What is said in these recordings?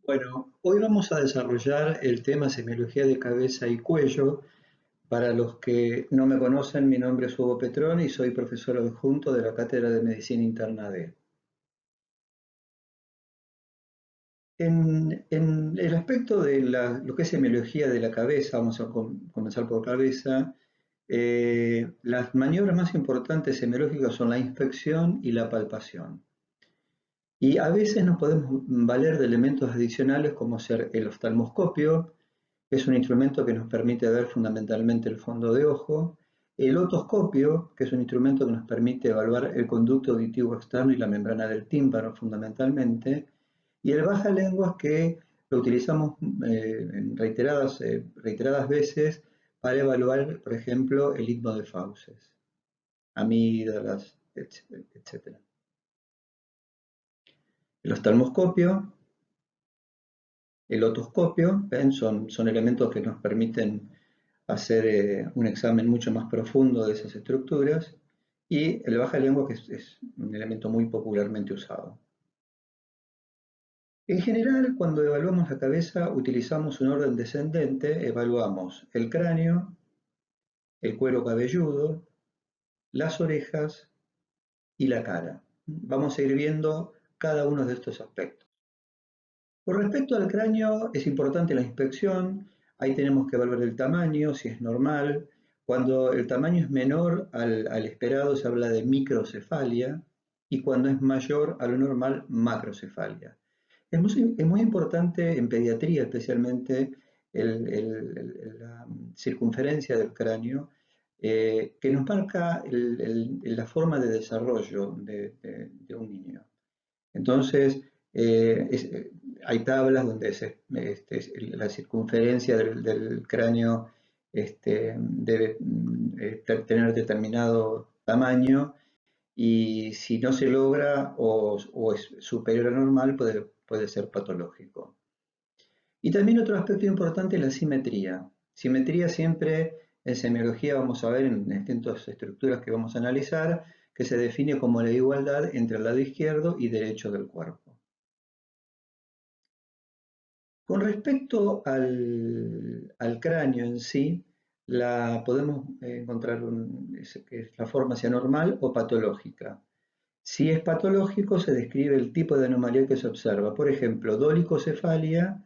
Bueno, hoy vamos a desarrollar el tema semiología de cabeza y cuello. Para los que no me conocen, mi nombre es Hugo Petrón y soy profesor adjunto de la Cátedra de Medicina Interna D. En el aspecto de lo que es semiología de la cabeza, vamos a comenzar por cabeza, las maniobras más importantes semiológicas son la inspección y la palpación. Y a veces nos podemos valer de elementos adicionales como ser el oftalmoscopio. Es un instrumento que nos permite ver fundamentalmente el fondo de ojo. El otoscopio, que es un instrumento que nos permite evaluar el conducto auditivo externo y la membrana del tímpano fundamentalmente. Y el bajalenguas, que lo utilizamos en reiteradas veces para evaluar, por ejemplo, el istmo de fauces, amígdalas, etc. El oftalmoscopio, el otoscopio, ¿ven? Son elementos que nos permiten hacer un examen mucho más profundo de esas estructuras, y el baja lengua, que es un elemento muy popularmente usado. En general, cuando evaluamos la cabeza, utilizamos un orden descendente. Evaluamos el cráneo, el cuero cabelludo, las orejas y la cara. Vamos a ir viendo cada uno de estos aspectos. Con respecto al cráneo, es importante la inspección. Ahí tenemos que evaluar el tamaño, si es normal. Cuando el tamaño es menor al esperado, se habla de microcefalia, y cuando es mayor a lo normal, macrocefalia. Es muy importante en pediatría, especialmente, la circunferencia del cráneo, que nos marca la forma de desarrollo de un niño. Entonces, eh, es- eh, hay tablas donde la circunferencia del cráneo debe tener determinado tamaño, y si no se logra o es superior a normal, puede ser patológico. Y también otro aspecto importante es la simetría. Simetría siempre en semiología vamos a ver en distintas estructuras que vamos a analizar, que se define como la igualdad entre el lado izquierdo y derecho del cuerpo. Con respecto al cráneo en sí, podemos encontrar que es la forma sea normal o patológica. Si es patológico, se describe el tipo de anomalía que se observa. Por ejemplo, dolicocefalia,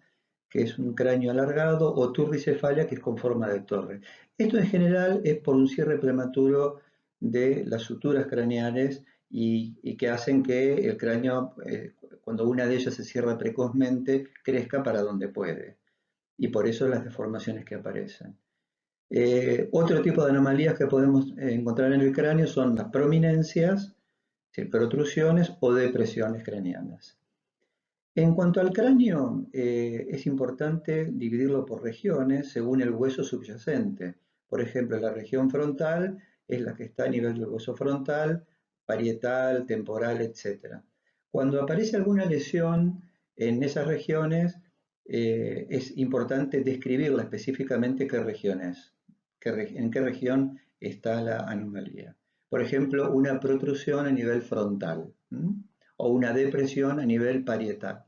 que es un cráneo alargado, o turricefalia, que es con forma de torre. Esto en general es por un cierre prematuro de las suturas craneales, y que hacen que el cráneo, cuando una de ellas se cierra precozmente, crezca para donde puede. Y por eso las deformaciones que aparecen. Otro tipo de anomalías que podemos encontrar en el cráneo son las prominencias, es decir, protrusiones o depresiones craneanas. En cuanto al cráneo, es importante dividirlo por regiones según el hueso subyacente. Por ejemplo, la región frontal es la que está a nivel del hueso frontal, parietal, temporal, etc. Cuando aparece alguna lesión en esas regiones, es importante describirla específicamente qué región es, en qué región está la anomalía. Por ejemplo, una protrusión a nivel frontal, o una depresión a nivel parietal.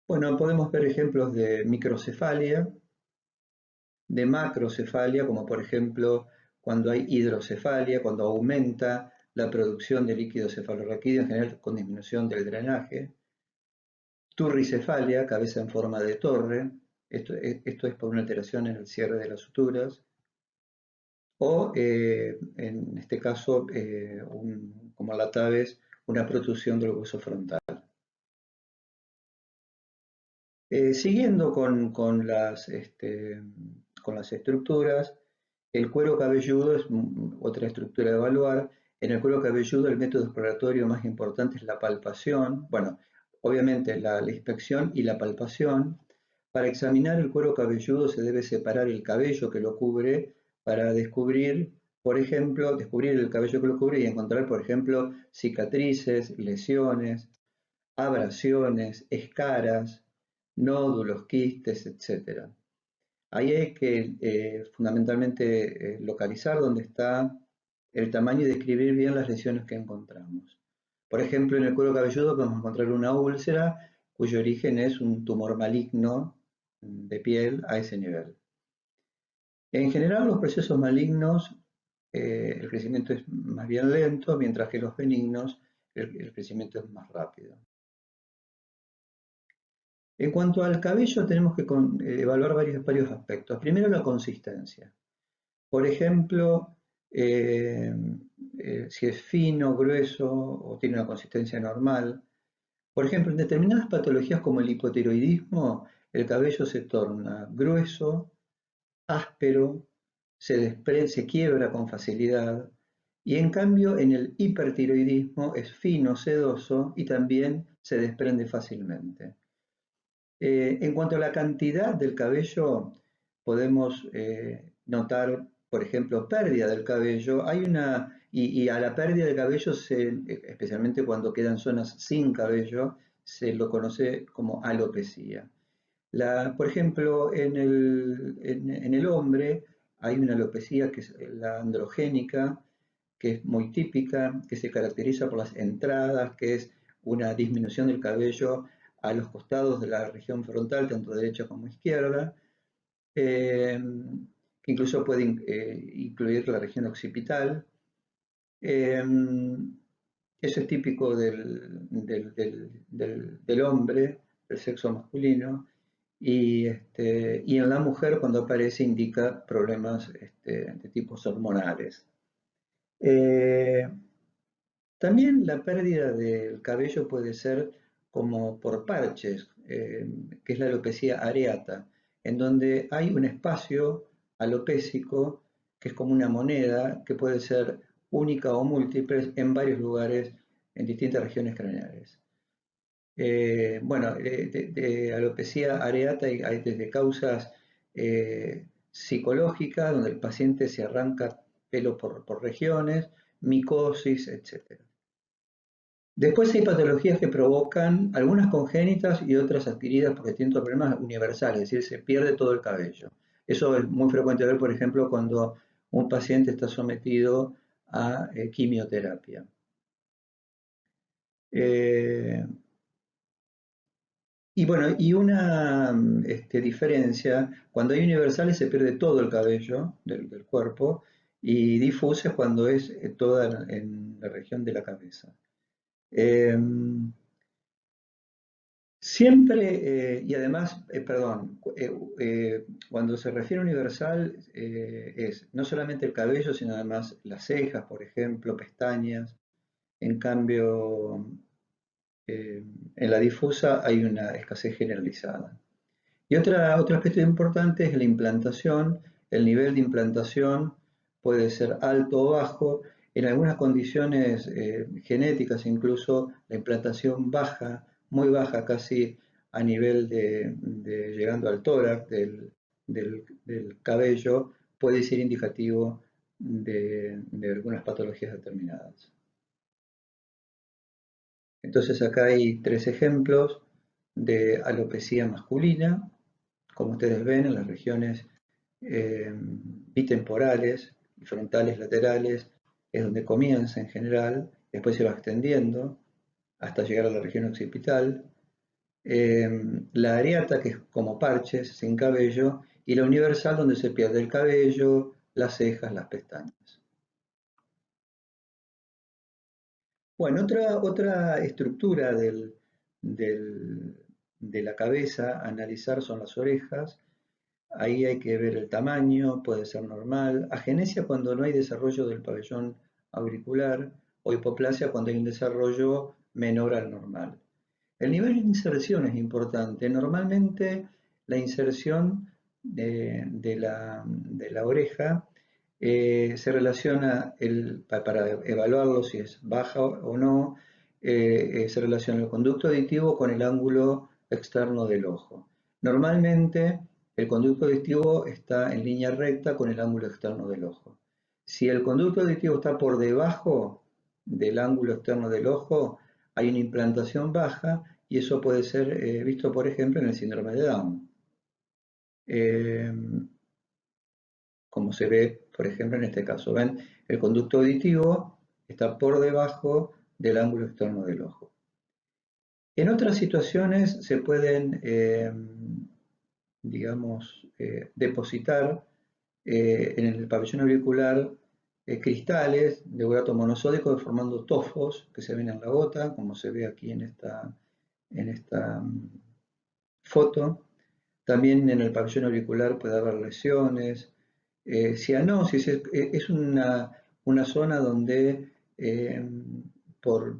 Bueno, podemos ver ejemplos de microcefalia, de macrocefalia, como por ejemplo cuando hay hidrocefalia, cuando aumenta la producción de líquido cefalorraquídeo, en general con disminución del drenaje. Turricefalia, cabeza en forma de torre. Esto es por una alteración en el cierre de las suturas. O, en este caso, como la TAVES, una protrusión del hueso frontal. Siguiendo con las estructuras, el cuero cabelludo es otra estructura a evaluar. En el cuero cabelludo, el método exploratorio más importante es la palpación. Bueno, obviamente la inspección y la palpación. Para examinar el cuero cabelludo se debe separar el cabello que lo cubre para descubrir, por ejemplo, descubrir el cabello que lo cubre y encontrar, por ejemplo, cicatrices, lesiones, abrasiones, escaras, nódulos, quistes, etc. Ahí hay que fundamentalmente localizar dónde está el tamaño y describir bien las lesiones que encontramos. Por ejemplo, en el cuero cabelludo podemos encontrar una úlcera cuyo origen es un tumor maligno de piel a ese nivel. En general, los procesos malignos, el crecimiento es más bien lento, mientras que los benignos, el crecimiento es más rápido. En cuanto al cabello, tenemos que evaluar varios aspectos. Primero, la consistencia. Por ejemplo, si es fino, grueso o tiene una consistencia normal. Por ejemplo, en determinadas patologías como el hipotiroidismo, el cabello se torna grueso, áspero, se quiebra con facilidad, y en cambio en el hipertiroidismo es fino, sedoso y también se desprende fácilmente. En cuanto a la cantidad del cabello, podemos notar, por ejemplo, pérdida del cabello. Y a la pérdida de cabello, especialmente cuando quedan zonas sin cabello, se lo conoce como alopecia. Por ejemplo, en el hombre hay una alopecia que es la androgénica, que es muy típica, que se caracteriza por las entradas, que es una disminución del cabello a los costados de la región frontal, tanto derecha como izquierda, eh, que incluso puede incluir la región occipital. Eh, Eso es típico del hombre, del sexo masculino, y en la mujer cuando aparece indica problemas de tipos hormonales. Eh, También la pérdida del cabello puede ser como por parches, que es la alopecia areata, en donde hay un espacio alopécico que es como una moneda que puede ser única o múltiple en varios lugares en distintas regiones craneales. Bueno, de alopecia areata hay desde causas psicológicas, donde el paciente se arranca pelo por regiones, micosis, etc. Después hay patologías que provocan, algunas congénitas y otras adquiridas por distintos problemas universales, es decir, se pierde todo el cabello. Eso es muy frecuente ver, por ejemplo, cuando un paciente está sometido a quimioterapia. Eh, y bueno, y una diferencia, cuando hay universales se pierde todo el cabello del cuerpo y difusa cuando es toda en la región de la cabeza. Em, Siempre, y además, perdón, cuando se refiere a universal es no solamente el cabello, sino además las cejas, por ejemplo, pestañas. En cambio, en la difusa hay una escasez generalizada. Y otro aspecto importante es la implantación. El nivel de implantación puede ser alto o bajo. En algunas condiciones genéticas, incluso la implantación baja, muy baja, casi a nivel de llegando al tórax del cabello, puede ser indicativo de algunas patologías determinadas. Entonces acá hay tres ejemplos de alopecia masculina. Como ustedes ven, en las regiones bitemporales y frontales laterales es donde comienza en general, después se va extendiendo hasta llegar a la región occipital. La areata, que es como parches, sin cabello, y la universal, donde se pierde el cabello, las cejas, las pestañas. Bueno, otra estructura de la cabeza a analizar son las orejas. Ahí hay que ver el tamaño, puede ser normal. Agenesia cuando no hay desarrollo del pabellón auricular o hipoplasia cuando hay un desarrollo menor al normal. El nivel de inserción es importante. Normalmente la inserción de la oreja se relaciona, para evaluarlo si es baja o no, se relaciona el conducto auditivo con el ángulo externo del ojo. Normalmente el conducto auditivo está en línea recta con el ángulo externo del ojo. Si el conducto auditivo está por debajo del ángulo externo del ojo, hay una implantación baja y eso puede ser visto, por ejemplo, en el síndrome de Down. Eh, Como se ve, por ejemplo, en este caso. ¿Ven? El conducto auditivo está por debajo del ángulo externo del ojo. En otras situaciones se pueden, digamos, depositar en el pabellón auricular cristales de borato monosódico formando tofos que se ven en la gota, como se ve aquí en esta foto. También en el pabellón auricular puede haber lesiones. Cianosis es una zona donde por,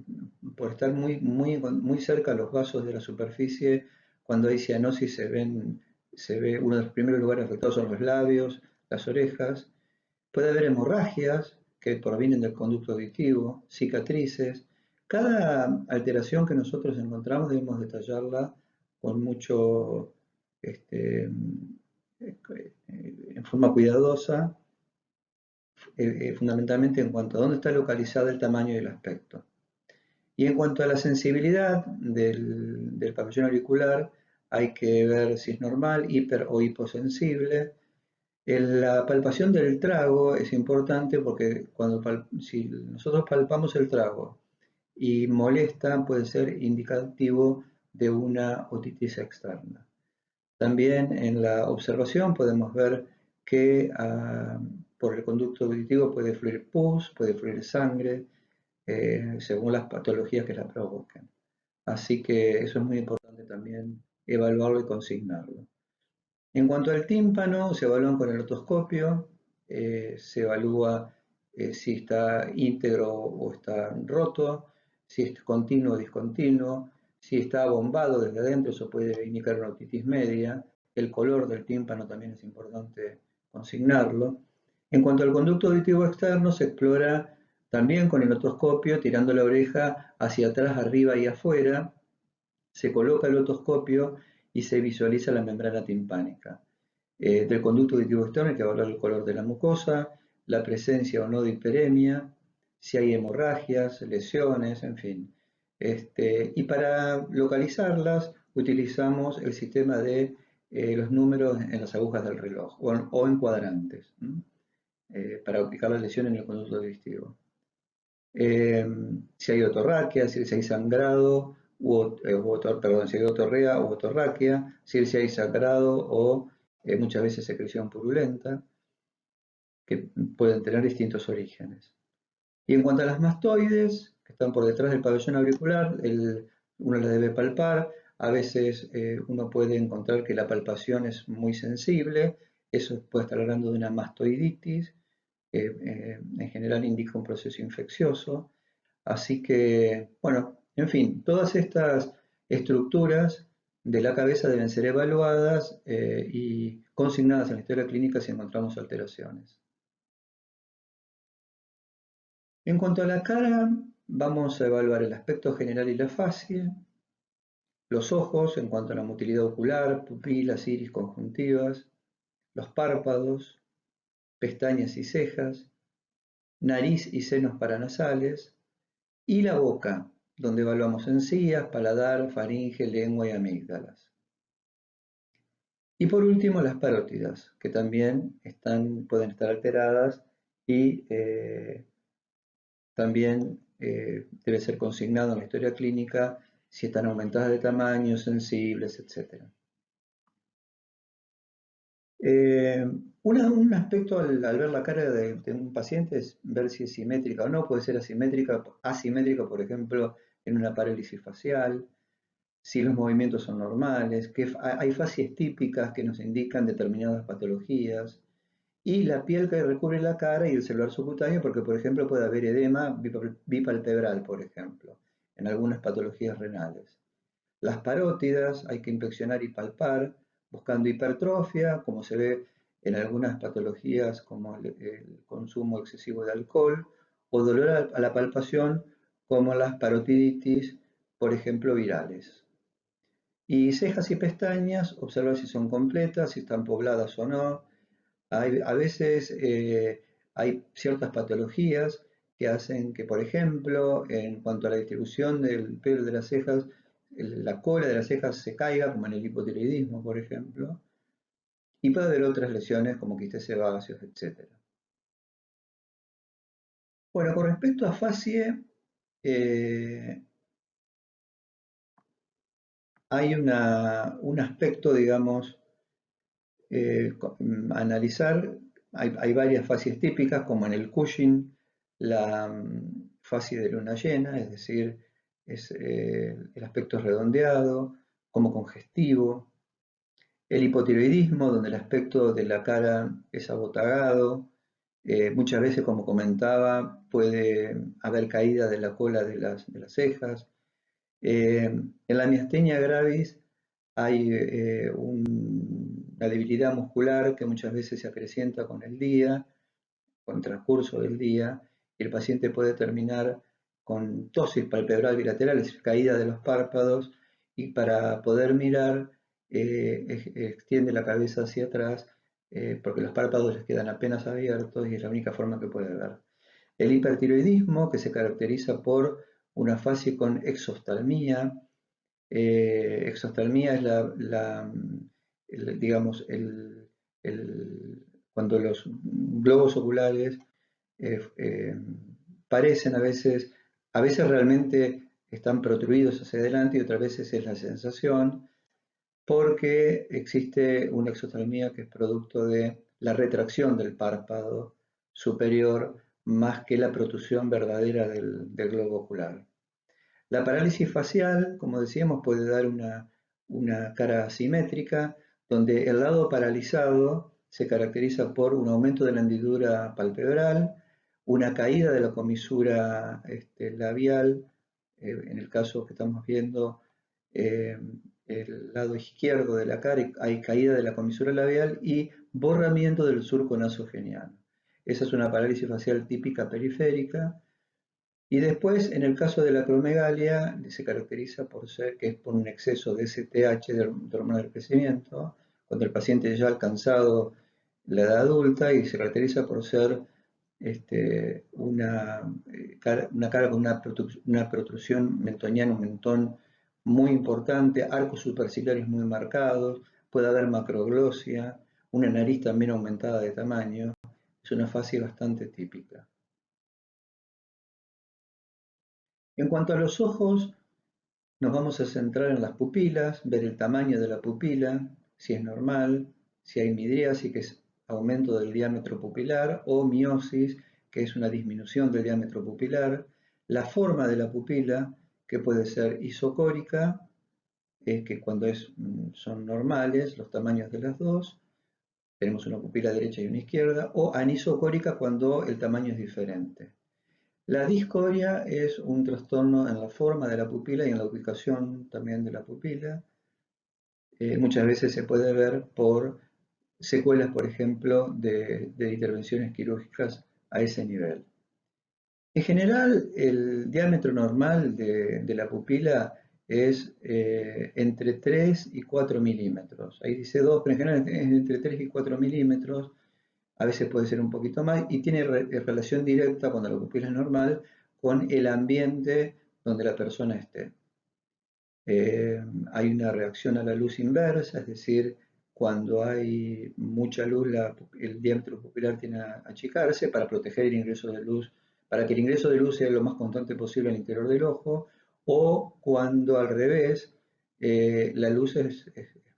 por estar muy cerca a los vasos de la superficie, cuando hay cianosis se ve uno de los primeros lugares afectados son los labios, las orejas. Puede haber hemorragias que provienen del conducto auditivo, cicatrices. Cada alteración que nosotros encontramos debemos detallarla con mucho, en forma cuidadosa, fundamentalmente en cuanto a dónde está localizada el tamaño y el aspecto. Y en cuanto a la sensibilidad del pabellón auricular, hay que ver si es normal, hiper o hiposensible. La palpación del trago es importante porque si nosotros palpamos el trago y molesta, puede ser indicativo de una otitis externa. También en la observación podemos ver que por el conducto auditivo puede fluir pus, puede fluir sangre, según las patologías que la provoquen. Así que eso es muy importante también evaluarlo y consignarlo. En cuanto al tímpano, se evalúan con el otoscopio, se evalúa si está íntegro o está roto, si es continuo o discontinuo, si está bombado desde adentro, eso puede indicar una otitis media. El color del tímpano también es importante consignarlo. En cuanto al conducto auditivo externo, se explora también con el otoscopio, tirando la oreja hacia atrás, arriba y afuera. Se coloca el otoscopio y se visualiza la membrana timpánica. Del conducto auditivo externo hay que evaluar el color de la mucosa, la presencia o no de hiperemia, si hay hemorragias, lesiones, en fin. Y para localizarlas utilizamos el sistema de los números en las agujas del reloj o en cuadrantes para ubicar la lesión en el conducto auditivo. Si hay otorraquia, si hay sangrado, si hay otorrea u otorraquia, si hay sangrado o muchas veces secreción purulenta, que pueden tener distintos orígenes. Y en cuanto a las mastoides, que están por detrás del pabellón auricular, uno las debe palpar. A veces uno puede encontrar que la palpación es muy sensible, eso puede estar hablando de una mastoiditis, en general indica un proceso infeccioso. Así que, bueno, en fin, todas estas estructuras de la cabeza deben ser evaluadas y consignadas en la historia clínica si encontramos alteraciones. En cuanto a la cara, vamos a evaluar el aspecto general y la facie, los ojos en cuanto a la motilidad ocular, pupilas, iris, conjuntivas, los párpados, pestañas y cejas, nariz y senos paranasales, y la boca, donde evaluamos encías, paladar, faringe, lengua y amígdalas. Y por último, las parótidas, que también pueden estar alteradas y también debe ser consignado en la historia clínica si están aumentadas de tamaño, sensibles, etc. Un aspecto al ver la cara de un paciente es ver si es simétrica o no, puede ser asimétrica, por ejemplo, en una parálisis facial, si los movimientos son normales, que hay facies típicas que nos indican determinadas patologías, y la piel que recubre la cara y el celular subcutáneo, porque por ejemplo puede haber edema bipalpebral, por ejemplo, en algunas patologías renales. Las parótidas hay que inspeccionar y palpar, buscando hipertrofia, como se ve en algunas patologías como el consumo excesivo de alcohol, o dolor a la palpación, como las parotiditis, por ejemplo, virales. Y cejas y pestañas, observar si son completas, si están pobladas o no. A veces hay ciertas patologías que hacen que, por ejemplo, en cuanto a la distribución del pelo de las cejas, la cola de las cejas se caiga, como en el hipotiroidismo, por ejemplo, y puede haber otras lesiones como quistes sebáceos, etc. Bueno, con respecto a facie, hay un aspecto, digamos, analizar. Hay varias fases típicas, como en el Cushing, la fase de luna llena, es decir, el aspecto es redondeado, como congestivo. El hipotiroidismo, donde el aspecto de la cara es abotagado, muchas veces, como comentaba, puede haber caída de la cola de las cejas. En la miastenia gravis hay una debilidad muscular que muchas veces se acrecienta con el día, con el transcurso del día, y el paciente puede terminar con ptosis palpebral bilateral, es decir, caída de los párpados, y para poder mirar extiende la cabeza hacia atrás, porque los párpados les quedan apenas abiertos y es la única forma que puede ver. El hipertiroidismo, que se caracteriza por una fase con exoftalmía. Exoftalmía es digamos, cuando los globos oculares eh, eh, parecen a veces realmente están protruidos hacia adelante y otras veces es la sensación, porque existe una exoftalmía que es producto de la retracción del párpado superior más que la protrusión verdadera del globo ocular. La parálisis facial, como decíamos, puede dar una cara asimétrica, donde el lado paralizado se caracteriza por un aumento de la hendidura palpebral, una caída de la comisura labial, en el caso que estamos viendo, eh, el lado izquierdo de la cara, hay caída de la comisura labial y borramiento del surco nasogeniano. Esa es una parálisis facial típica periférica. Y después, en el caso de la acromegalia, se caracteriza por ser que es por un exceso de STH, de hormona del crecimiento, cuando el paciente ya ha alcanzado la edad adulta, y se caracteriza por ser una cara con una protrusión mentoniana, un mentón muy importante, arcos superciliares muy marcados, puede haber macroglosia, una nariz también aumentada de tamaño. Es una fase bastante típica. En cuanto a los ojos, nos vamos a centrar en las pupilas, ver el tamaño de la pupila, si es normal, si hay midriasis, que es aumento del diámetro pupilar, o miosis, que es una disminución del diámetro pupilar, la forma de la pupila, que puede ser isocórica, que cuando son normales los tamaños de las dos, tenemos una pupila derecha y una izquierda, o anisocórica cuando el tamaño es diferente. La discoria es un trastorno en la forma de la pupila y en la ubicación también de la pupila. Muchas veces se puede ver por secuelas, por ejemplo, de intervenciones quirúrgicas a ese nivel. En general, el diámetro normal de la pupila es entre 3 y 4 milímetros. Ahí dice 2, pero en general es entre 3 y 4 milímetros. A veces puede ser un poquito más, y tiene relación directa, cuando la pupila es normal, con el ambiente donde la persona esté. Hay una reacción a la luz inversa, es decir, cuando hay mucha luz, el diámetro pupilar tiende a achicarse para proteger el ingreso de luz, para que el ingreso de luz sea lo más constante posible al interior del ojo, o cuando al revés, la luz es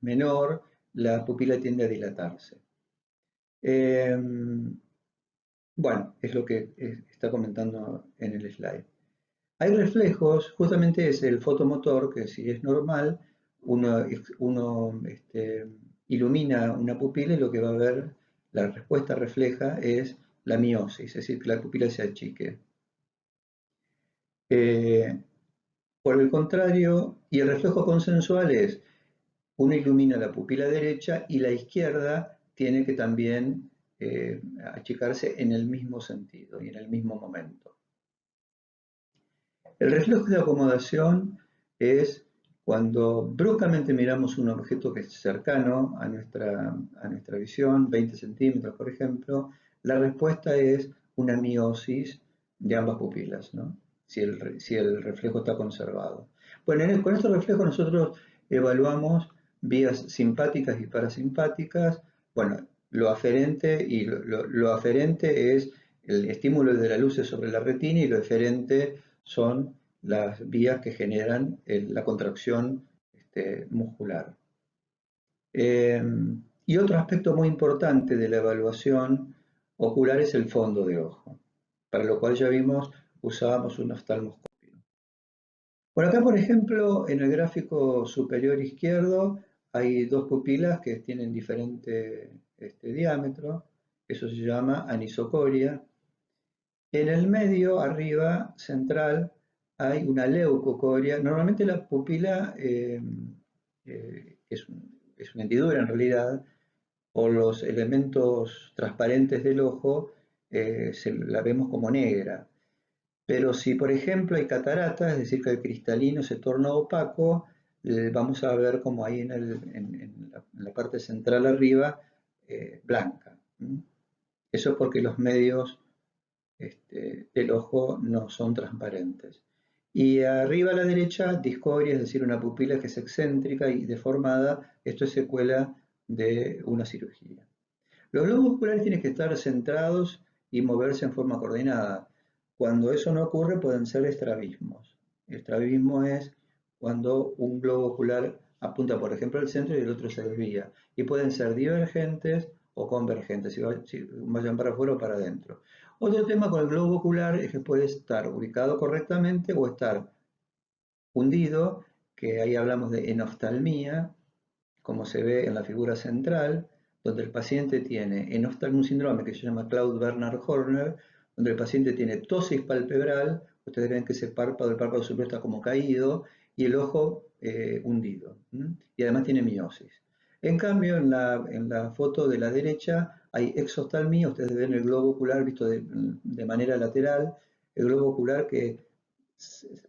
menor, la pupila tiende a dilatarse. Bueno, es lo que está comentando en el slide. Hay reflejos, justamente es el fotomotor, que si es normal, uno ilumina una pupila y lo que va a ver, la respuesta refleja es la miosis, es decir, que la pupila se achique. Por el contrario, y el reflejo consensual es, uno ilumina la pupila derecha y la izquierda tiene que también achicarse en el mismo sentido y en el mismo momento. El reflejo de acomodación es cuando bruscamente miramos un objeto que es cercano a nuestra visión, 20 centímetros por ejemplo, la respuesta es una miosis de ambas pupilas, ¿no? Si el reflejo está conservado. Bueno, con estos reflejos nosotros evaluamos vías simpáticas y parasimpáticas. Bueno, lo aferente es el estímulo de la luz sobre la retina, y lo eferente son las vías que generan la contracción muscular. Y otro aspecto muy importante de la evaluación ocular es el fondo de ojo, para lo cual ya vimos usábamos un oftalmoscopio. Por acá, por ejemplo, en el gráfico superior izquierdo hay dos pupilas que tienen diferente diámetro, eso se llama anisocoria. En el medio, arriba, central, hay una leucocoria. Normalmente la pupila es una hendidura en realidad, o los elementos transparentes del ojo la vemos como negra. Pero si, por ejemplo, hay catarata, es decir, que el cristalino se torna opaco, vamos a ver como ahí en la parte central arriba, blanca. Eso es porque los medios del ojo no son transparentes. Y arriba a la derecha, discoria, es decir, una pupila que es excéntrica y deformada. Esto es secuela de una cirugía. Los globos oculares tienen que estar centrados y moverse en forma coordinada. Cuando eso no ocurre, pueden ser estrabismos. Estrabismo es cuando un globo ocular apunta, por ejemplo, al centro y el otro se desvía. Y pueden ser divergentes o convergentes, si vayan para afuera o para adentro. Otro tema con el globo ocular es que puede estar ubicado correctamente o estar hundido, que ahí hablamos de enoftalmía, como se ve en la figura central, donde el paciente tiene un síndrome que se llama Claude-Bernard-Horner, donde el paciente tiene ptosis palpebral, ustedes ven que ese párpado, el párpado superior está como caído, y el ojo hundido, y además tiene miosis. En cambio, en la foto de la derecha hay exoftalmía, ustedes ven el globo ocular visto de manera lateral, el globo ocular que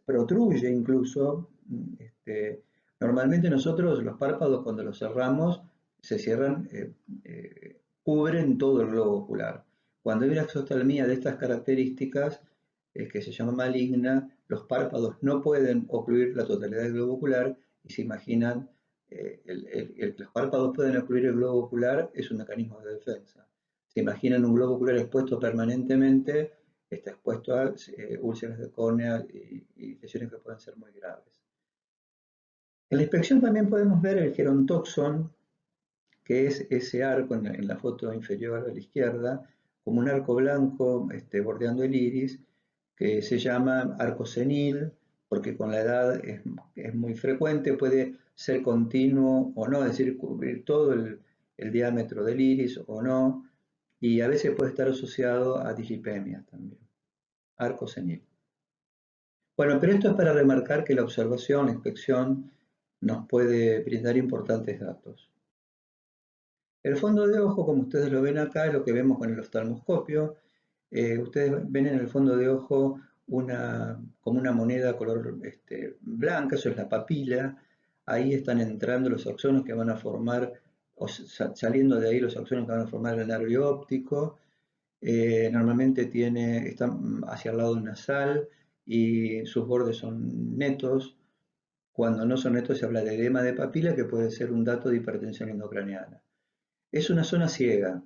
protruye incluso. Normalmente nosotros los párpados cuando los cerramos se cierran, cubren todo el globo ocular. Cuando hay una exoftalmía de estas características, que se llama maligna, los párpados no pueden ocluir la totalidad del globo ocular y se imaginan, los párpados pueden ocluir el globo ocular es un mecanismo de defensa. Se imaginan un globo ocular expuesto permanentemente, está expuesto a úlceras de córnea y lesiones que pueden ser muy graves. En la inspección también podemos ver el gerontoxon, que es ese arco en la foto inferior a la izquierda, como un arco blanco bordeando el iris, que se llama arco senil, porque con la edad es muy frecuente, puede ser continuo o no, es decir, cubrir todo el diámetro del iris o no, y a veces puede estar asociado a digipemias también. Arco senil. Bueno, pero esto es para remarcar que la observación, la inspección, nos puede brindar importantes datos. El fondo de ojo, como ustedes lo ven acá, es lo que vemos con el oftalmoscopio. Ustedes ven en el fondo de ojo como una moneda color blanca, eso es la papila. Ahí están entrando los axones que van a formar, o saliendo de ahí los axones que van a formar el nervio óptico. Normalmente está hacia el lado nasal y sus bordes son netos. Cuando no son netos se habla de edema de papila, que puede ser un dato de hipertensión endocraniana. Es una zona ciega,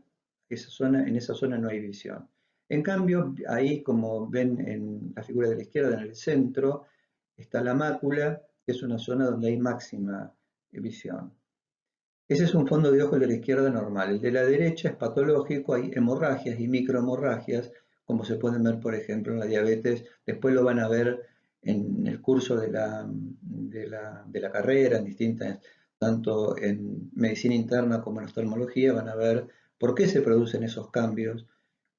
en esa zona no hay visión. En cambio, ahí como ven en la figura de la izquierda, en el centro, está la mácula, que es una zona donde hay máxima visión. Ese es un fondo de ojo de la izquierda normal. El de la derecha es patológico, hay hemorragias y microhemorragias, como se pueden ver, por ejemplo, en la diabetes. Después lo van a ver en el curso de la carrera, en distintas, tanto en medicina interna como en oftalmología, van a ver por qué se producen esos cambios,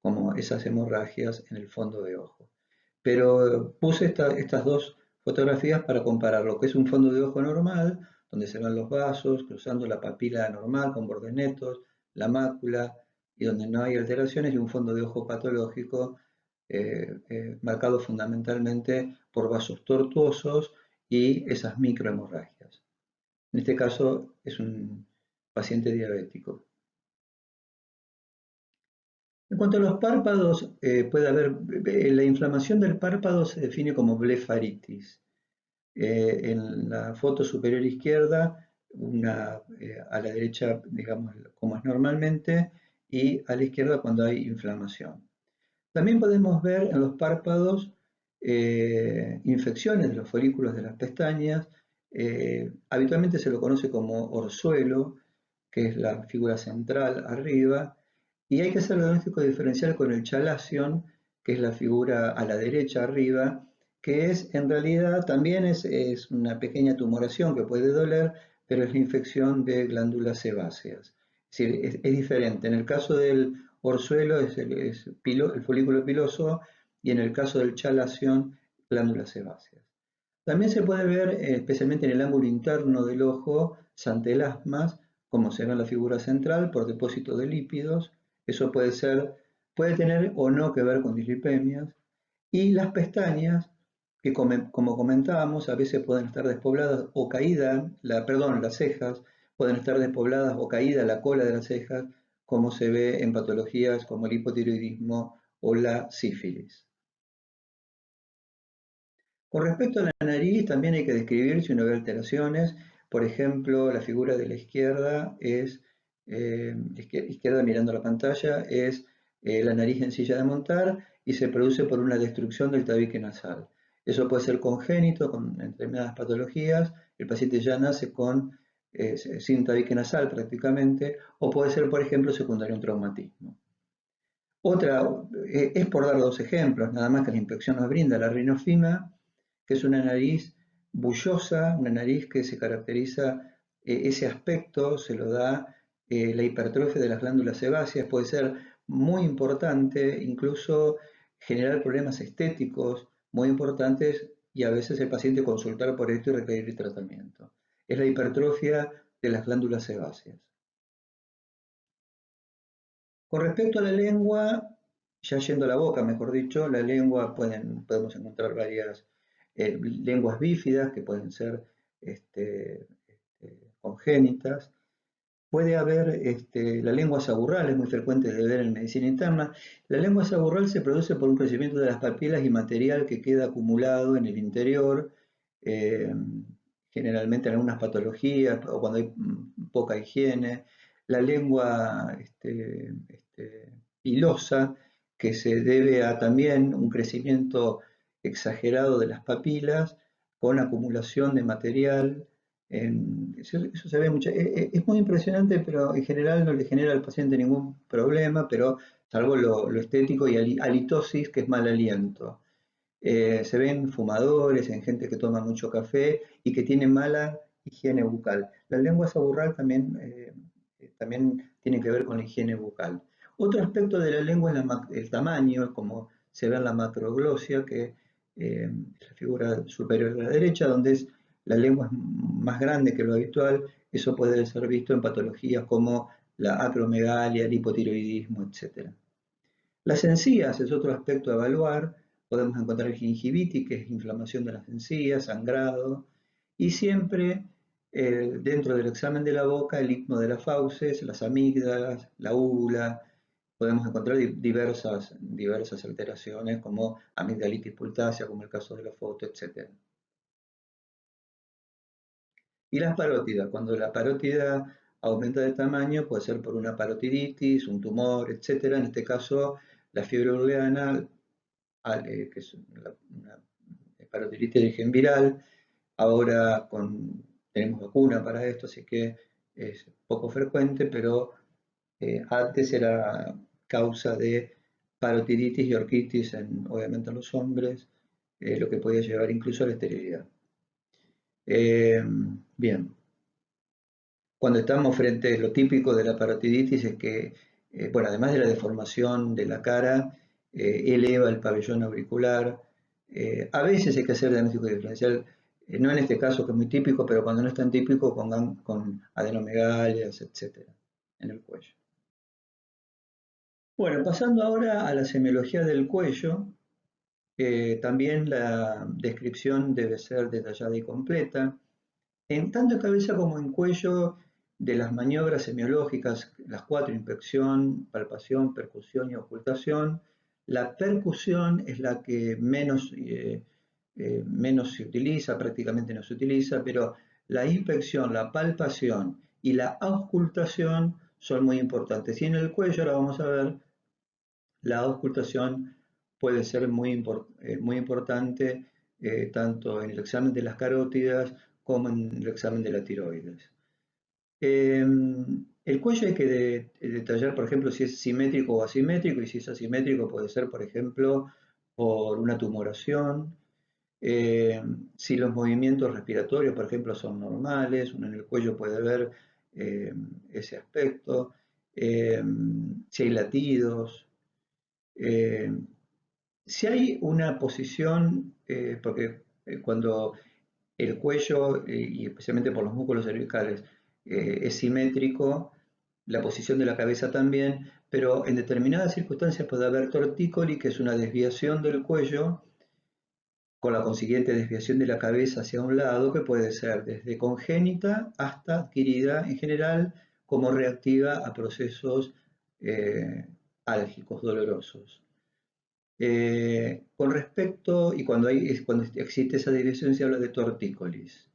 como esas hemorragias en el fondo de ojo. Pero puse estas dos fotografías para comparar lo que es un fondo de ojo normal, donde se van los vasos, cruzando la papila normal con bordes netos, la mácula, y donde no hay alteraciones, y un fondo de ojo patológico marcado fundamentalmente por vasos tortuosos y esas microhemorragias. En este caso es un paciente diabético. En cuanto a los párpados, puede haber, la inflamación del párpado se define como blefaritis. En la foto superior izquierda, a la derecha, digamos, como es normalmente, y a la izquierda cuando hay inflamación. También podemos ver en los párpados infecciones de los folículos de las pestañas. Habitualmente se lo conoce como orzuelo, que es la figura central arriba, y hay que hacer el diagnóstico diferencial con el chalazion, que es la figura a la derecha arriba, que es en realidad también es una pequeña tumoración que puede doler, pero es la infección de glándulas sebáceas. Es decir, es diferente. En el caso del orzuelo es el folículo piloso y en el caso del chalazion, glándulas sebáceas. También se puede ver, especialmente en el ángulo interno del ojo, santelasmas, como se ve en la figura central, por depósito de lípidos. Eso puede tener o no que ver con dislipemias. Y las pestañas, que como comentábamos, a veces pueden estar despobladas o caídas, las cejas pueden estar despobladas o caída la cola de las cejas, como se ve en patologías como el hipotiroidismo o la sífilis. Con respecto a la nariz, también hay que describir si uno ve alteraciones. Por ejemplo, la figura de la izquierda es, izquierda mirando la pantalla, es la nariz en silla de montar y se produce por una destrucción del tabique nasal. Eso puede ser congénito, con determinadas patologías, el paciente ya nace sin tabique nasal prácticamente, o puede ser, por ejemplo, secundario a un traumatismo. Otra, es por dar dos ejemplos, nada más que la inspección nos brinda la rinofima, que es una nariz bullosa, una nariz que se caracteriza, ese aspecto se lo da la hipertrofia de las glándulas sebáceas, puede ser muy importante, incluso generar problemas estéticos muy importantes y a veces el paciente consultar por esto y requerir tratamiento. Es la hipertrofia de las glándulas sebáceas. Con respecto a la lengua, ya yendo a la boca, mejor dicho, la lengua podemos encontrar varias lenguas bífidas que pueden ser congénitas. Puede haber la lengua saburral, es muy frecuente de ver en medicina interna. La lengua saburral se produce por un crecimiento de las papilas y material que queda acumulado en el interior, eh, generalmente en algunas patologías o cuando hay poca higiene. La lengua pilosa, que se debe a también un crecimiento exagerado de las papilas con acumulación de material. Eso se ve mucho. Es muy impresionante, pero en general no le genera al paciente ningún problema, pero salvo lo estético y halitosis, que es mal aliento. Se ven fumadores, en gente que toma mucho café y que tiene mala higiene bucal. La lengua saburral también tiene que ver con la higiene bucal. Otro aspecto de la lengua es el tamaño, como se ve en la macroglosia, que es la figura superior de la derecha, donde la lengua es más grande que lo habitual. Eso puede ser visto en patologías como la acromegalia, el hipotiroidismo, etc. Las encías es otro aspecto a evaluar. Podemos encontrar gingivitis, que es inflamación de las encías, sangrado, y siempre dentro del examen de la boca, el istmo de las fauces, las amígdalas, la úvula. Podemos encontrar diversas alteraciones como amigdalitis pultácea, como el caso de la foto, etc. Y las parótidas, cuando la parótida aumenta de tamaño, puede ser por una parotiditis, un tumor, etc. En este caso, la fiebre urleana, que es una parotiditis de origen viral. Ahora tenemos vacuna para esto, así que es poco frecuente, pero antes era causa de parotiditis y orquitis, obviamente en los hombres, lo que podía llevar incluso a la esterilidad. Bien, cuando estamos frente a lo típico de la parotiditis es que, bueno, además de la deformación de la cara, eleva el pabellón auricular. A veces hay que hacer diagnóstico diferencial, no en este caso que es muy típico, pero cuando no es tan típico, con adenomegalias, etcétera, en el cuello. Bueno, pasando ahora a la semiología del cuello, también la descripción debe ser detallada y completa. Tanto en cabeza como en cuello, de las maniobras semiológicas, las cuatro: inspección, palpación, percusión y ocultación, la percusión es la que menos se utiliza, prácticamente no se utiliza, pero la inspección, la palpación y la auscultación son muy importantes. Y en el cuello, ahora vamos a ver, la auscultación puede ser muy importante tanto en el examen de las carótidas como en el examen de la tiroides. El cuello hay que detallar, por ejemplo, si es simétrico o asimétrico, y si es asimétrico puede ser, por ejemplo, por una tumoración, eh, si los movimientos respiratorios, por ejemplo, son normales, uno en el cuello puede ver eh, ese aspecto, eh, si hay latidos, eh, si hay una posición, porque cuando el cuello, y especialmente por los músculos cervicales, es simétrico, la posición de la cabeza también, pero en determinadas circunstancias puede haber tortícoli, que es una desviación del cuello, con la consiguiente desviación de la cabeza hacia un lado, que puede ser desde congénita hasta adquirida, en general como reactiva a procesos álgicos, dolorosos. Con respecto, y cuando existe esa desviación se habla de tortícolis.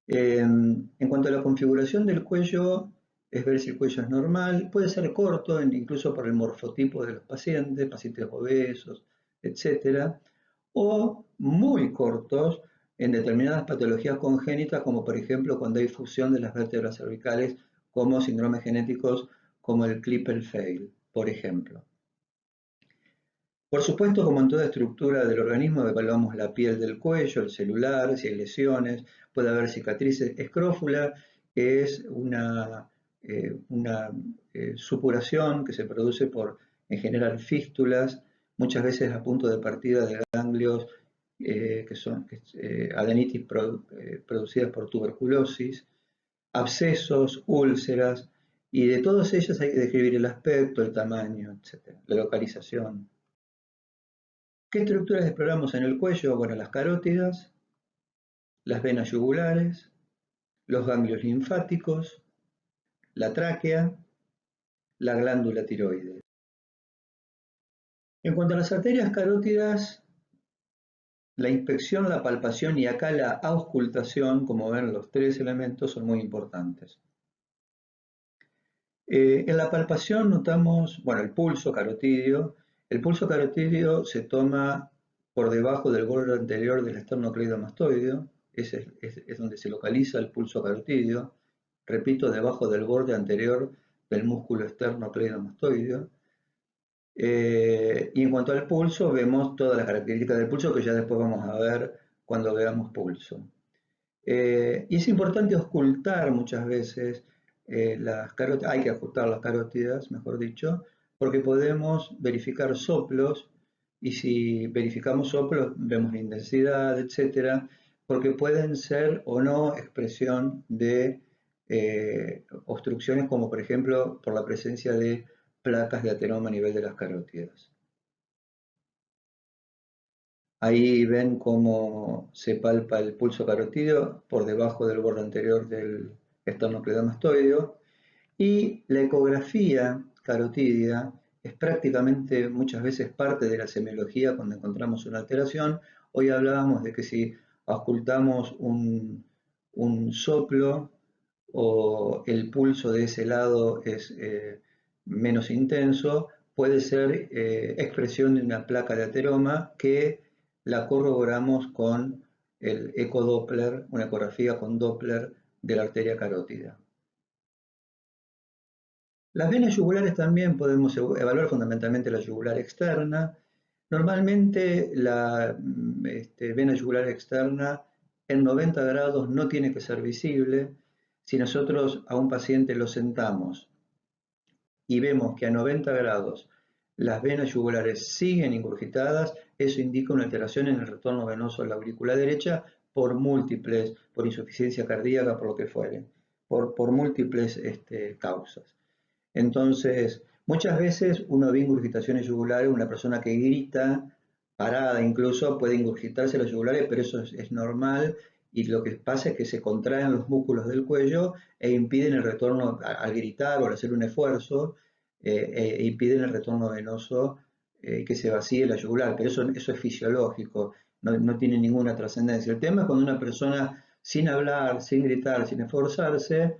En cuanto a la configuración del cuello, es ver si el cuello es normal, puede ser corto, incluso por el morfotipo de los pacientes obesos, etcétera, o muy cortos en determinadas patologías congénitas, como por ejemplo cuando hay fusión de las vértebras cervicales, como síndromes genéticos como el Klippel-Feil, por ejemplo. Por supuesto, como en toda estructura del organismo, evaluamos la piel del cuello, el celular, si hay lesiones, puede haber cicatrices. Escrófula es una supuración que se produce por, en general, fístulas, muchas veces a punto de partida de ganglios que son adenitis producidas por tuberculosis, abscesos, úlceras, y de todas ellas hay que describir el aspecto, el tamaño, etc., la localización. ¿Qué estructuras exploramos en el cuello? Bueno, las carótidas, las venas yugulares, los ganglios linfáticos, la tráquea, la glándula tiroides. En cuanto a las arterias carótidas, la inspección, la palpación y acá la auscultación, como ven, los tres elementos son muy importantes. En la palpación notamos, bueno, el pulso carotidio. El pulso carotidio se toma por debajo del borde anterior del esternocleidomastoideo, es donde se localiza el pulso carotidio. Repito, debajo del borde anterior del músculo esternocleidomastoideo. Y en cuanto al pulso, vemos todas las características del pulso que ya después vamos a ver cuando veamos pulso. Y es importante auscultar muchas veces las carótidas, hay que ajustar las carótidas, mejor dicho, porque podemos verificar soplos, y si verificamos soplos vemos la intensidad, etcétera, porque pueden ser o no expresión de obstrucciones, como por ejemplo por la presencia de placas de ateroma a nivel de las carótidas. Ahí ven cómo se palpa el pulso carotídeo por debajo del borde anterior del esternocleidomastoideo. Y la ecografía carotídea es prácticamente muchas veces parte de la semiología cuando encontramos una alteración. Hoy hablábamos de que si auscultamos un soplo o el pulso de ese lado es menos intenso, puede ser expresión de una placa de ateroma que la corroboramos con el ecodoppler, una ecografía con Doppler de la arteria carótida. Las venas yugulares también podemos evaluar fundamentalmente la yugular externa. Normalmente la vena yugular externa en 90 grados no tiene que ser visible. Si nosotros a un paciente lo sentamos y vemos que a 90 grados las venas yugulares siguen ingurgitadas, eso indica una alteración en el retorno venoso a la aurícula derecha por múltiples, por insuficiencia cardíaca, por lo que fuere, por múltiples causas. Entonces, muchas veces uno ve ingurgitaciones yugulares, una persona que grita, parada incluso, puede ingurgitarse los yugulares, pero eso es normal, y lo que pasa es que se contraen los músculos del cuello e impiden el retorno al gritar o al hacer un esfuerzo, e impiden el retorno venoso que se vacíe la yugular, pero eso es fisiológico, no tiene ninguna trascendencia. El tema es cuando una persona, sin hablar, sin gritar, sin esforzarse,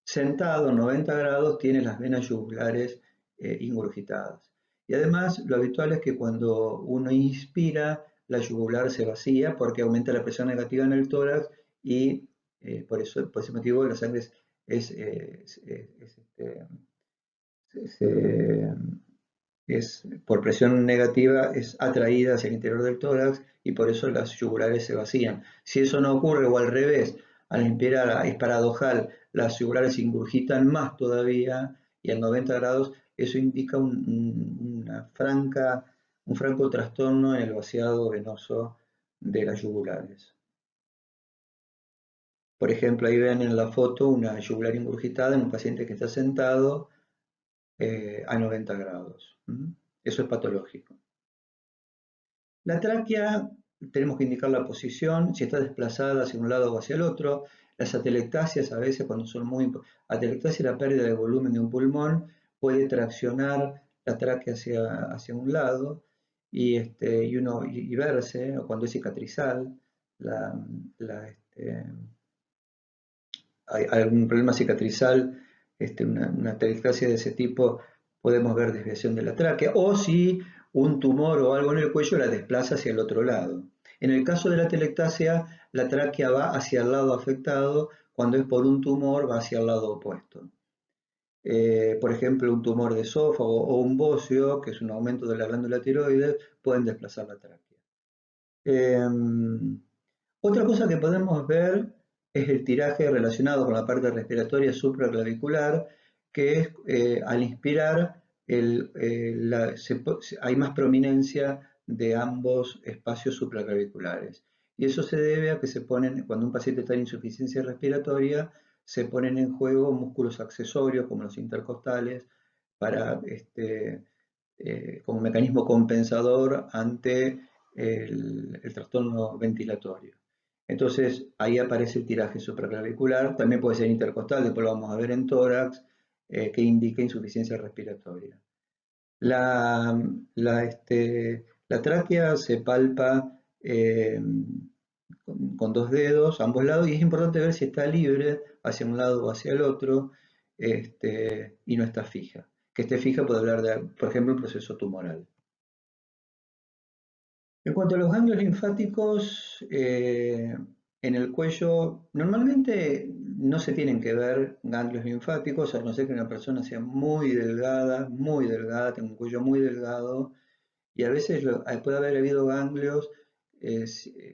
sentado 90 grados, tiene las venas yugulares ingurgitadas. Y además, lo habitual es que cuando uno inspira, la yugular se vacía porque aumenta la presión negativa en el tórax y por ese motivo la sangre se- por presión negativa es atraída hacia el interior del tórax y por eso las yugulares se vacían. Si eso no ocurre o al revés, al inspirar es paradojal, las yugulares se ingurgitan más todavía y a 90 grados, eso indica un franco trastorno en el vaciado venoso de las yugulares. Por ejemplo, ahí ven en la foto una yugular ingurgitada en un paciente que está sentado a 90 grados. Eso es patológico. La tráquea, tenemos que indicar la posición, si está desplazada hacia un lado o hacia el otro. Las atelectasias a veces cuando son muy... Atelectasia es la pérdida de volumen de un pulmón, puede traccionar la tráquea hacia un lado y verse, o cuando es cicatrizal, hay algún problema cicatrizal, una atelectasia de ese tipo, podemos ver desviación de la tráquea, o si un tumor o algo en el cuello la desplaza hacia el otro lado. En el caso de la atelectasia, la tráquea va hacia el lado afectado, cuando es por un tumor va hacia el lado opuesto. Por ejemplo, un tumor de esófago o un bocio, que es un aumento de la glándula tiroides, pueden desplazar la tráquea. Otra cosa que podemos ver es el tiraje relacionado con la parte respiratoria supraclavicular, que es al inspirar hay más prominencia de ambos espacios supraclaviculares. Y eso se debe a que cuando un paciente está en insuficiencia respiratoria, se ponen en juego músculos accesorios como los intercostales para, como mecanismo compensador ante el trastorno ventilatorio. Entonces ahí aparece el tiraje supraclavicular, también puede ser intercostal, después lo vamos a ver en tórax, que indica insuficiencia respiratoria. La tráquea se palpa con dos dedos, a ambos lados, y es importante ver si está libre hacia un lado o hacia el otro, y no está fija. Que esté fija puede hablar de, por ejemplo, un proceso tumoral. En cuanto a los ganglios linfáticos, en el cuello normalmente no se tienen que ver ganglios linfáticos, a no ser que una persona sea muy delgada, tenga un cuello muy delgado, y a veces puede haber habido ganglios que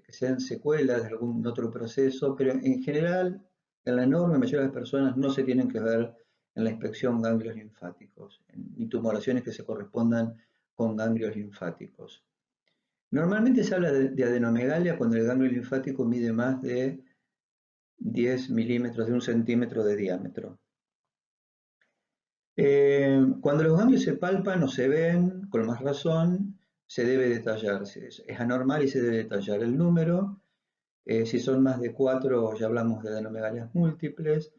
sean secuelas de algún otro proceso, pero en general, en la enorme mayoría de las personas no se tienen que ver en la inspección ganglios linfáticos, ni tumoraciones que se correspondan con ganglios linfáticos. Normalmente se habla de adenomegalia cuando el ganglio linfático mide más de 10 milímetros, de 1 centímetro de diámetro. Cuando los ganglios se palpan o se ven, con más razón, se debe detallar. Es anormal y se debe detallar el número. Si son más de 4, ya hablamos de adenomegalias múltiples.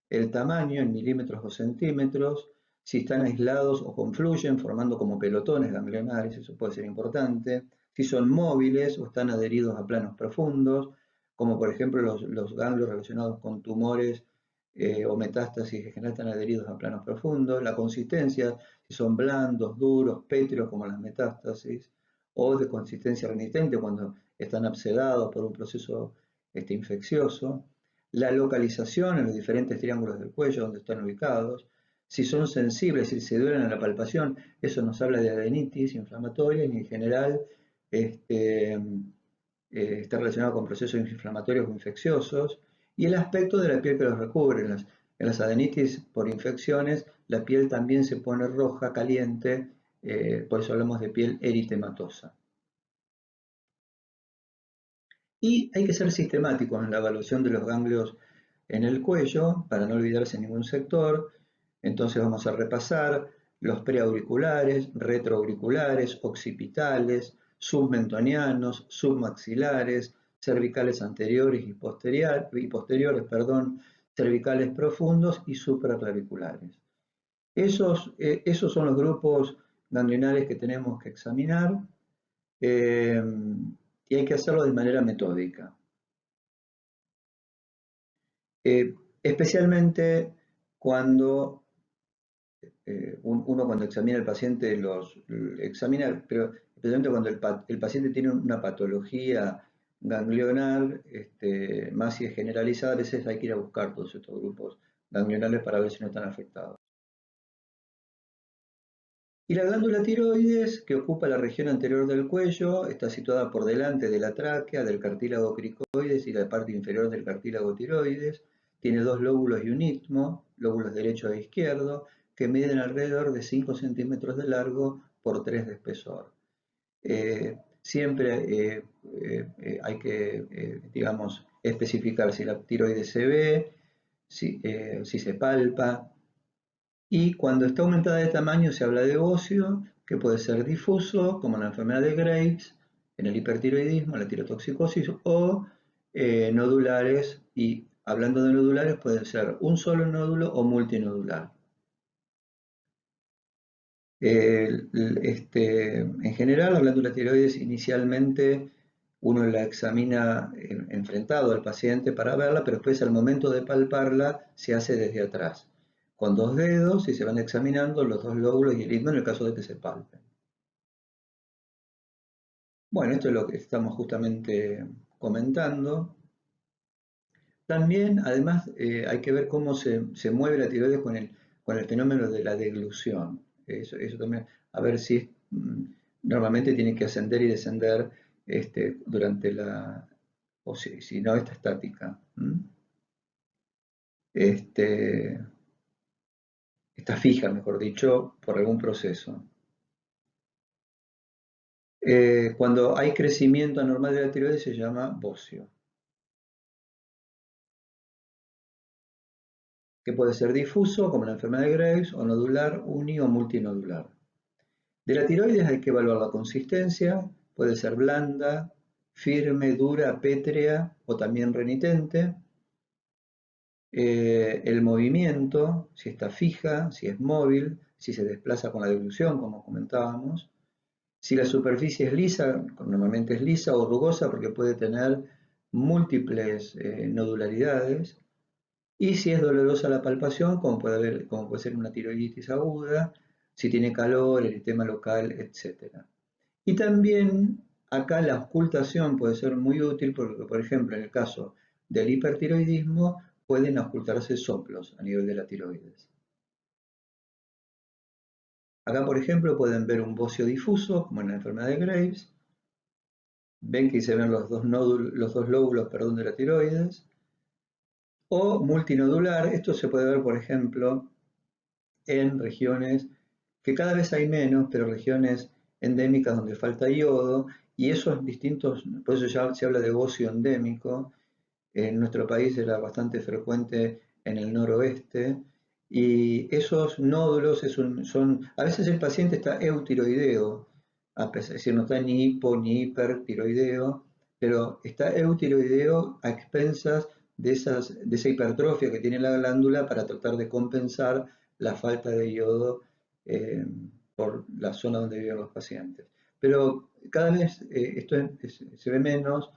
El tamaño en milímetros o centímetros. Si están aislados o confluyen, formando como pelotones ganglionares, eso puede ser importante. Si son móviles o están adheridos a planos profundos, como por ejemplo los ganglios relacionados con tumores o metástasis que generalmente están adheridos a planos profundos. La consistencia, si son blandos, duros, pétreos como las metástasis, o de consistencia renitente cuando están absedados por un proceso infeccioso. La localización en los diferentes triángulos del cuello donde están ubicados. Si son sensibles, si se duelen a la palpación, eso nos habla de adenitis inflamatoria y en general está relacionado con procesos inflamatorios o infecciosos. Y el aspecto de la piel que los recubre. En las adenitis por infecciones, la piel también se pone roja, caliente, por eso hablamos de piel eritematosa. Y hay que ser sistemático en la evaluación de los ganglios en el cuello para no olvidarse ningún sector. Entonces vamos a repasar los preauriculares, retroauriculares, occipitales, submentonianos, submaxilares, cervicales anteriores y posteriores, cervicales profundos y supraclaviculares. Esos son los grupos ganglionares que tenemos que examinar. Y hay que hacerlo de manera metódica. Especialmente cuando uno cuando examina al paciente los examina, pero especialmente cuando el paciente tiene una patología ganglionar, más si es generalizada, a veces hay que ir a buscar todos estos grupos ganglionales para ver si no están afectados. Y la glándula tiroides, que ocupa la región anterior del cuello, está situada por delante de la tráquea, del cartílago cricoides y la parte inferior del cartílago tiroides. Tiene dos lóbulos y un istmo, lóbulos derecho e izquierdo, que miden alrededor de 5 centímetros de largo por 3 de espesor. Siempre hay que, digamos, especificar si la tiroides se ve, si se palpa, y cuando está aumentada de tamaño se habla de bocio, que puede ser difuso, como en la enfermedad de Graves, en el hipertiroidismo, la tirotoxicosis, o nodulares, y hablando de nodulares pueden ser un solo nódulo o multinodular. En general, la glándula tiroides inicialmente uno la examina enfrentado al paciente para verla, pero después al momento de palparla se hace desde atrás, con dos dedos y se van examinando los dos lóbulos y el istmo en el caso de que se palpen. Bueno, esto es lo que estamos justamente comentando. También, además, hay que ver cómo se mueve la tiroides con el fenómeno de la deglución. Eso también, a ver si normalmente tiene que ascender y descender durante o si no, está estática. Este, está fija, mejor dicho, por algún proceso. Cuando hay crecimiento anormal de la tiroides se llama bocio, que puede ser difuso, como la enfermedad de Graves, o nodular, uni o multinodular. De la tiroides hay que evaluar la consistencia, puede ser blanda, firme, dura, pétrea o también renitente. El movimiento, si está fija, si es móvil, si se desplaza con la deglución, como comentábamos. Si la superficie es lisa, normalmente es lisa o rugosa porque puede tener múltiples nodularidades. Y si es dolorosa la palpación, como puede ser una tiroiditis aguda, si tiene calor, eritema local, etc. Y también acá la auscultación puede ser muy útil porque, por ejemplo, en el caso del hipertiroidismo, pueden auscultarse soplos a nivel de la tiroides. Acá, por ejemplo, pueden ver un bocio difuso, como en la enfermedad de Graves. Ven que se ven los dos lóbulos, perdón, de la tiroides. O multinodular, esto se puede ver, por ejemplo, en regiones que cada vez hay menos, pero regiones endémicas donde falta yodo, y esos distintos, por eso ya se habla de bocio endémico. En nuestro país era bastante frecuente en el noroeste, y esos nódulos a veces el paciente está eutiroideo, es decir, no está ni hipo ni hipertiroideo, pero está eutiroideo a expensas de esa hipertrofia que tiene la glándula para tratar de compensar la falta de yodo eh, por la zona donde viven los pacientes. Pero cada vez esto se ve menos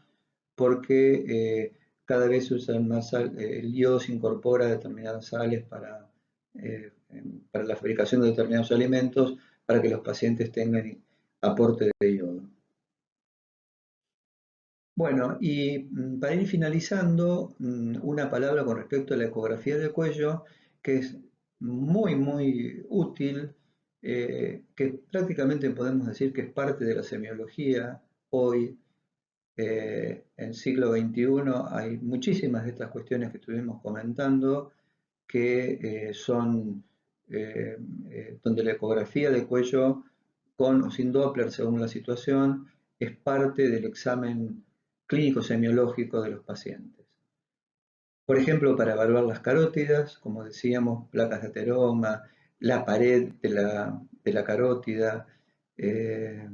porque cada vez se usan más el yodo se incorpora a determinadas sales para la fabricación de determinados alimentos para que los pacientes tengan aporte de yodo. Bueno, y para ir finalizando, una palabra con respecto a la ecografía del cuello, que es muy, muy útil, que prácticamente podemos decir que es parte de la semiología hoy. En siglo XXI hay muchísimas de estas cuestiones que estuvimos comentando que son donde la ecografía de cuello con o sin Doppler según la situación es parte del examen clínico semiológico de los pacientes. Por ejemplo, para evaluar las carótidas, como decíamos, placas de ateroma, la pared de la carótida, eh,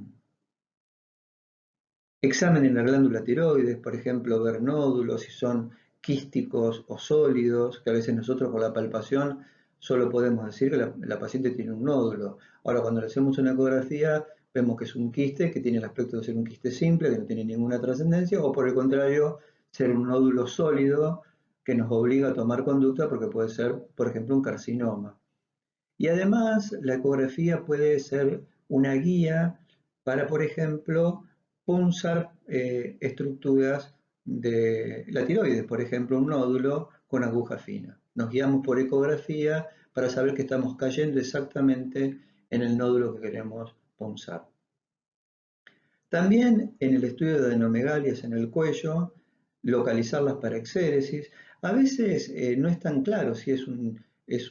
examen en la glándula tiroides, por ejemplo, ver nódulos, si son quísticos o sólidos, que a veces nosotros por la palpación solo podemos decir que la paciente tiene un nódulo. Ahora, cuando le hacemos una ecografía, vemos que es un quiste, que tiene el aspecto de ser un quiste simple, que no tiene ninguna trascendencia, o por el contrario, ser un nódulo sólido que nos obliga a tomar conducta porque puede ser, por ejemplo, un carcinoma. Y además la ecografía puede ser una guía para, por ejemplo, punzar estructuras de la tiroides, por ejemplo, un nódulo con aguja fina. Nos guiamos por ecografía para saber que estamos cayendo exactamente en el nódulo que queremos punzar. También en el estudio de adenomegalias en el cuello, localizarlas para exéresis, a veces no es tan claro si es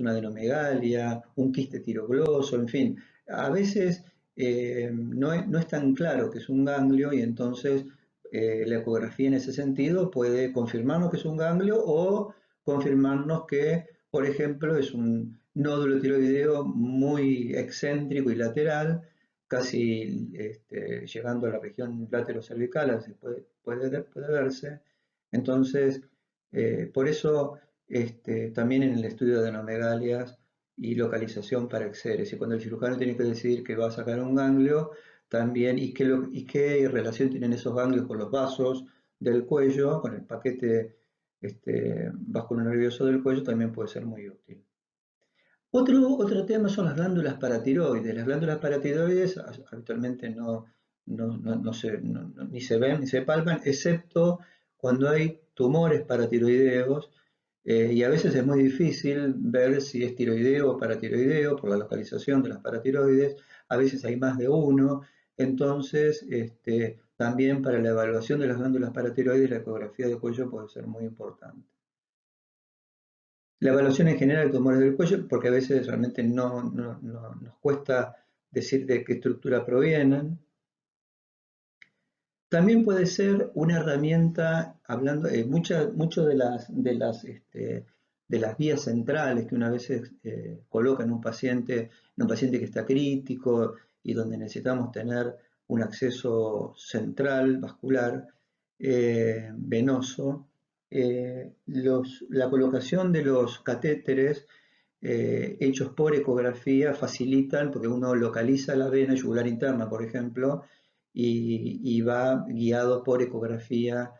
una adenomegalia, un quiste tirogloso, en fin, a veces no es tan claro que es un ganglio y entonces la ecografía en ese sentido puede confirmarnos que es un ganglio o confirmarnos que, por ejemplo, es un nódulo tiroideo muy excéntrico y lateral, casi llegando a la región laterocervical, así puede verse. Entonces, por eso también en el estudio de adenomegalias y localización para exéresis, cuando el cirujano tiene que decidir que va a sacar un ganglio, también, y qué relación tienen esos ganglios con los vasos del cuello, con el paquete vasculonervioso del cuello, también puede ser muy útil. Otro tema son las glándulas paratiroides. Las glándulas paratiroides habitualmente ni se ven ni se palpan, excepto cuando hay tumores paratiroideos, y a veces es muy difícil ver si es tiroideo o paratiroideo por la localización de las paratiroides. A veces hay más de uno. Entonces, también para la evaluación de las glándulas paratiroides, la ecografía de cuello puede ser muy importante. La evaluación en general de tumores del cuello, porque a veces realmente nos cuesta decir de qué estructura provienen. También puede ser una herramienta, hablando, mucho de las vías centrales que una vez coloca en un paciente que está crítico y donde necesitamos tener un acceso central vascular, venoso. La colocación de los catéteres hechos por ecografía facilitan, porque uno localiza la vena yugular interna, por ejemplo, y va guiado por ecografía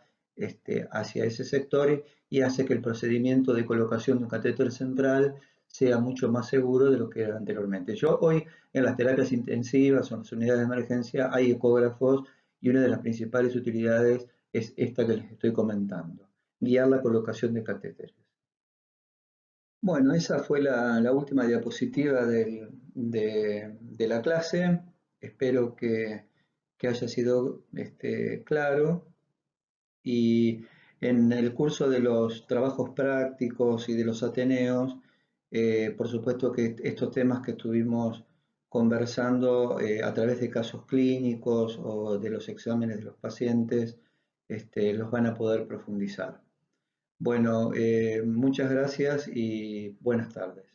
hacia ese sector y hace que el procedimiento de colocación de un catéter central sea mucho más seguro de lo que era anteriormente. Yo hoy en las terapias intensivas o en las unidades de emergencia hay ecógrafos y una de las principales utilidades es esta que les estoy comentando, guiar la colocación de catéteres. Bueno, esa fue la última diapositiva de la clase. Espero que haya sido claro. Y en el curso de los trabajos prácticos y de los ateneos, por supuesto que estos temas que estuvimos conversando a través de casos clínicos o de los exámenes de los pacientes, los van a poder profundizar. Bueno, muchas gracias y buenas tardes.